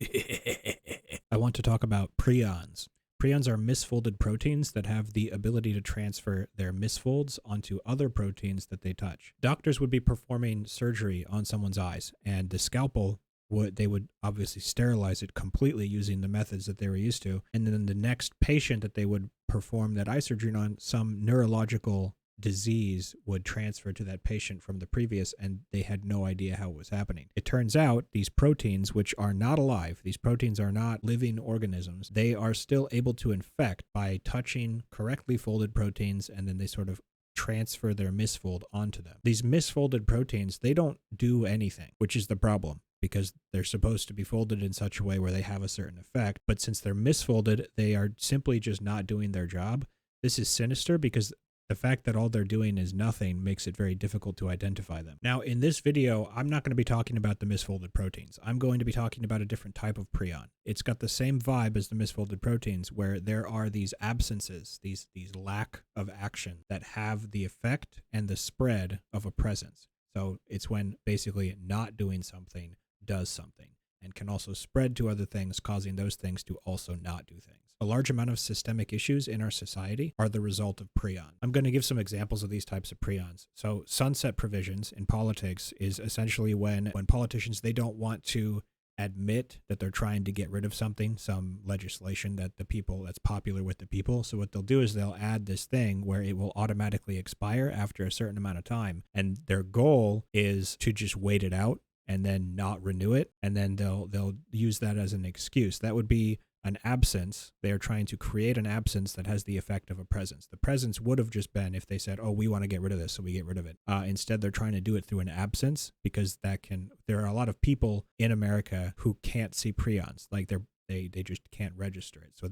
I want to talk about prions. Prions are misfolded proteins that have the ability to transfer their misfolds onto other proteins that they touch. Doctors would be performing surgery on someone's eyes, and the scalpel they would obviously sterilize it completely using the methods that they were used to. And then the next patient that they would perform that eye surgery on, some neurological disease would transfer to that patient from the previous, and they had no idea how it was happening. It turns out these proteins, which are not alive, these proteins are not living organisms, they are still able to infect by touching correctly folded proteins, and then they sort of transfer their misfold onto them. These misfolded proteins, they don't do anything, which is the problem, because they're supposed to be folded in such a way where they have a certain effect. But since they're misfolded, they are simply just not doing their job. This is sinister because the fact that all they're doing is nothing makes it very difficult to identify them. Now, in this video, I'm not going to be talking about the misfolded proteins. I'm going to be talking about a different type of prion. It's got the same vibe as the misfolded proteins, where there are these absences, these lack of action that have the effect and the spread of a presence. So it's when basically not doing something does something, and can also spread to other things, causing those things to also not do things. A large amount of systemic issues in our society are the result of prion. I'm going to give some examples of these types of prions. So sunset provisions in politics is essentially when politicians, they don't want to admit that they're trying to get rid of something, some legislation that that's popular with the people. So what they'll do is they'll add this thing where it will automatically expire after a certain amount of time. And their goal is to just wait it out and then not renew it, and then they'll use that as an excuse. That would be an absence. They're trying to create an absence that has the effect of a presence. The presence would have just been if they said, oh, we want to get rid of this, so we get rid of it. Instead, they're trying to do it through an absence, because there are a lot of people in America who can't see prions. Like they just can't register it. So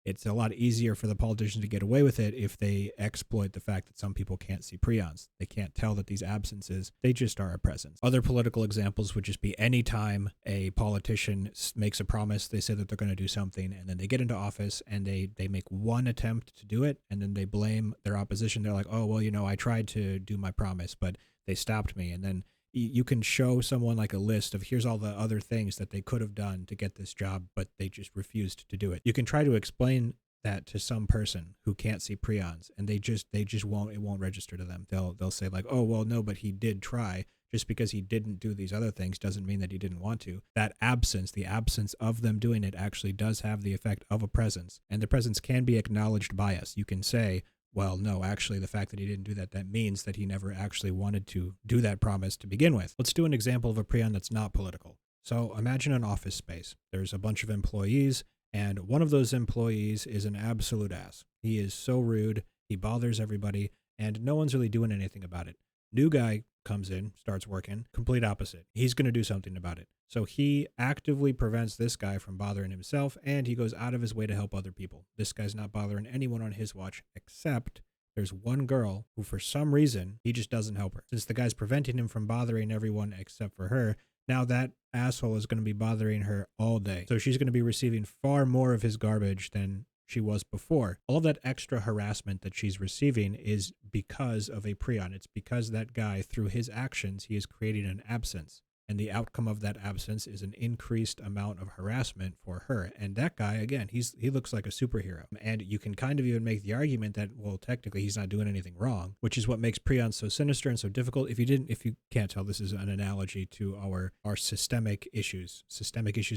it's a lot easier for the politicians to get away with it if they exploit the fact that some people can't see prions. They can't tell that these absences, they just are a presence. Other political examples would just be any time a politician makes a promise, they say that they're going to do something, and then they get into office and they make one attempt to do it, and then they blame their opposition. They're like, oh, well, I tried to do my promise, but they stopped me. And then you can show someone like a list of here's all the other things that they could have done to get this job, but they just refused to do it. You can try to explain that to some person who can't see prions, and they just won't, it won't register to them. They'll say like, oh, well, no, but he did try. Just because he didn't do these other things doesn't mean that he didn't want to. That absence, the absence of them doing it, actually does have the effect of a presence, and the presence can be acknowledged by us. You can say, well, no, actually, the fact that he didn't do that, that means that he never actually wanted to do that promise to begin with. Let's do an example of a prion that's not political. So imagine an office space. There's a bunch of employees, and one of those employees is an absolute ass. He is so rude, he bothers everybody, and no one's really doing anything about it. New guy comes in, starts working, complete opposite. He's going to do something about it. So he actively prevents this guy from bothering himself, and he goes out of his way to help other people. This guy's not bothering anyone on his watch, except there's one girl who, for some reason, he just doesn't help her. Since the guy's preventing him from bothering everyone except for her, now that asshole is going to be bothering her all day. So she's going to be receiving far more of his garbage than she was before. All that extra harassment that she's receiving is because of a prion. It's because that guy, through his actions, he is creating an absence. And the outcome of that absence is an increased amount of harassment for her. And that guy, again, he looks like a superhero. And you can kind of even make the argument that, well, technically he's not doing anything wrong, which is what makes prions so sinister and so difficult. If you can't tell, this is an analogy to our systemic issues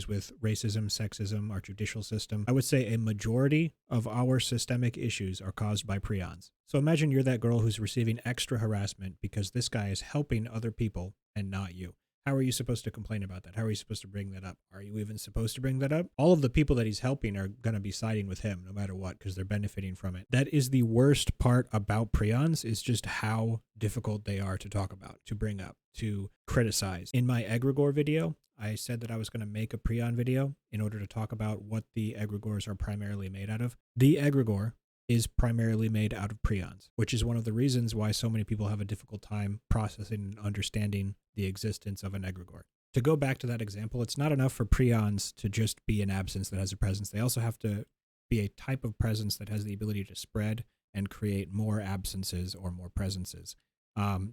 with racism, sexism, our judicial system. I would say a majority of our systemic issues are caused by prions. So imagine you're that girl who's receiving extra harassment because this guy is helping other people and not you. How are you supposed to complain about that? How are you supposed to bring that up? Are you even supposed to bring that up? All of the people that he's helping are going to be siding with him no matter what, because they're benefiting from it. That is the worst part about prions, is just how difficult they are to talk about, to bring up, to criticize. In my egregore video, I said that I was going to make a prion video in order to talk about what the egregores are primarily made out of. The egregore is primarily made out of prions, which is one of the reasons why so many people have a difficult time processing and understanding the existence of an egregore. To go back to that example, it's not enough for prions to just be an absence that has a presence. They also have to be a type of presence that has the ability to spread and create more absences or more presences.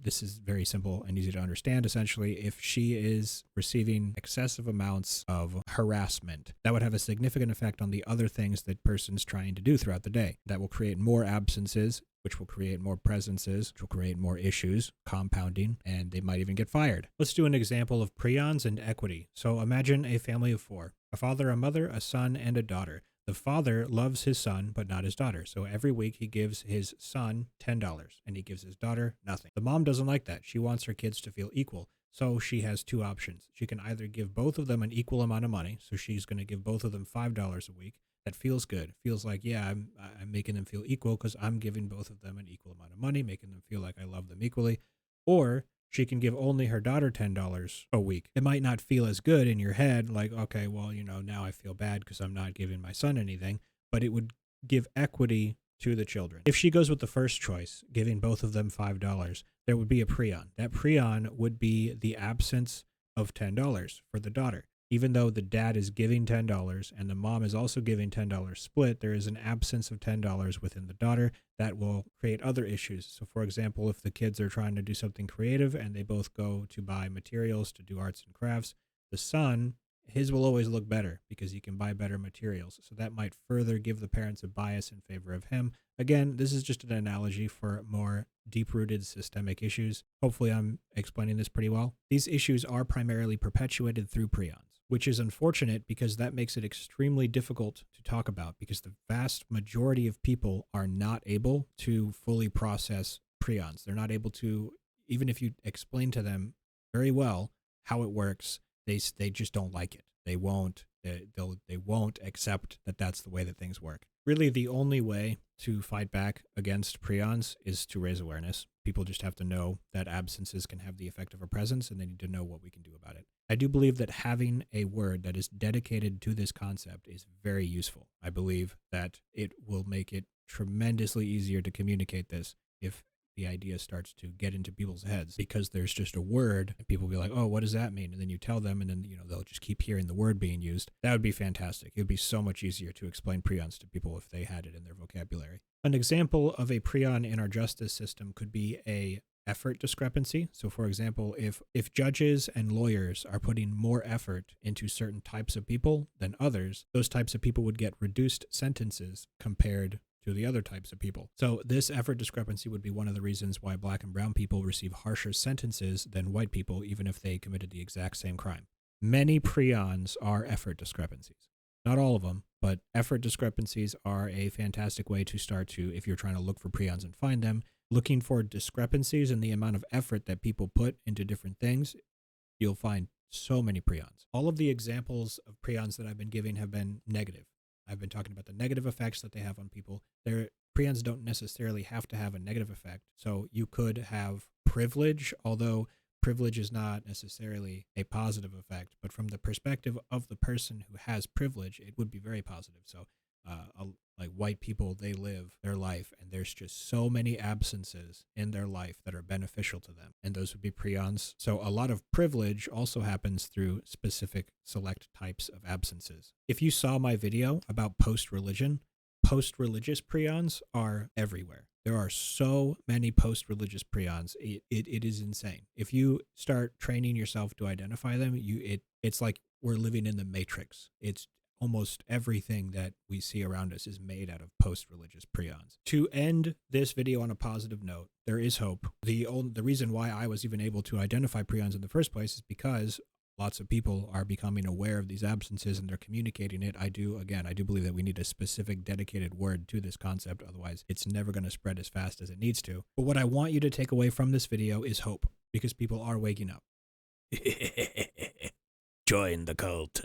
This is very simple and easy to understand. Essentially, if she is receiving excessive amounts of harassment, that would have a significant effect on the other things that person's trying to do throughout the day. That will create more absences, which will create more presences, which will create more issues, compounding, and they might even get fired. Let's do an example of prions and equity. So imagine a family of four, a father, a mother, a son, and a daughter. The father loves his son, but not his daughter. So every week he gives his son $10 and he gives his daughter nothing. The mom doesn't like that. She wants her kids to feel equal. So she has two options. She can either give both of them an equal amount of money. So she's going to give both of them $5 a week. That feels good. Feels like, yeah, I'm making them feel equal because I'm giving both of them an equal amount of money, making them feel like I love them equally. Or she can give only her daughter $10 a week. It might not feel as good in your head, like, okay, well, now I feel bad because I'm not giving my son anything, but it would give equity to the children. If she goes with the first choice, giving both of them $5, there would be a prion. That prion would be the absence of $10 for the daughter. Even though the dad is giving $10 and the mom is also giving $10 split, there is an absence of $10 within the daughter that will create other issues. So for example, if the kids are trying to do something creative and they both go to buy materials to do arts and crafts, the son, his will always look better because he can buy better materials. So that might further give the parents a bias in favor of him. Again, this is just an analogy for more deep-rooted systemic issues. Hopefully I'm explaining this pretty well. These issues are primarily perpetuated through prions, which is unfortunate because that makes it extremely difficult to talk about because the vast majority of people are not able to fully process prions. They're not able to, even if you explain to them very well how it works, they just don't like it. They won't accept that that's the way that things work. Really, the only way to fight back against prions is to raise awareness. People just have to know that absences can have the effect of a presence, and they need to know what we can do about it. I do believe that having a word that is dedicated to this concept is very useful. I believe that it will make it tremendously easier to communicate this if the idea starts to get into people's heads, because there's just a word and people will be like, oh, what does that mean? And then you tell them and then, they'll just keep hearing the word being used. That would be fantastic. It would be so much easier to explain prions to people if they had it in their vocabulary. An example of a prion in our justice system could be a effort discrepancy. So for example, if judges and lawyers are putting more effort into certain types of people than others, those types of people would get reduced sentences compared to the other types of people. So this effort discrepancy would be one of the reasons why black and brown people receive harsher sentences than white people, even if they committed the exact same crime. Many prions are effort discrepancies. Not all of them, but effort discrepancies are a fantastic way to start to, if you're trying to look for prions and find them, looking for discrepancies in the amount of effort that people put into different things, you'll find so many prions. All of the examples of prions that I've been giving have been negative. I've been talking about the negative effects that they have on people. Their prions don't necessarily have to have a negative effect. So you could have privilege, although privilege is not necessarily a positive effect, but from the perspective of the person who has privilege, it would be very positive. So like white people, they live their life and there's just so many absences in their life that are beneficial to them. And those would be prions. So a lot of privilege also happens through specific select types of absences. If you saw my video about post-religious prions are everywhere. There are so many post-religious prions. It is insane. If you start training yourself to identify them, it's like we're living in the Matrix. It's almost everything that we see around us is made out of post-religious prions. To end this video on a positive note, there is hope. The reason why I was even able to identify prions in the first place is because lots of people are becoming aware of these absences and they're communicating it. I do believe that we need a specific dedicated word to this concept. Otherwise, it's never going to spread as fast as it needs to. But what I want you to take away from this video is hope, because people are waking up. Join the cult.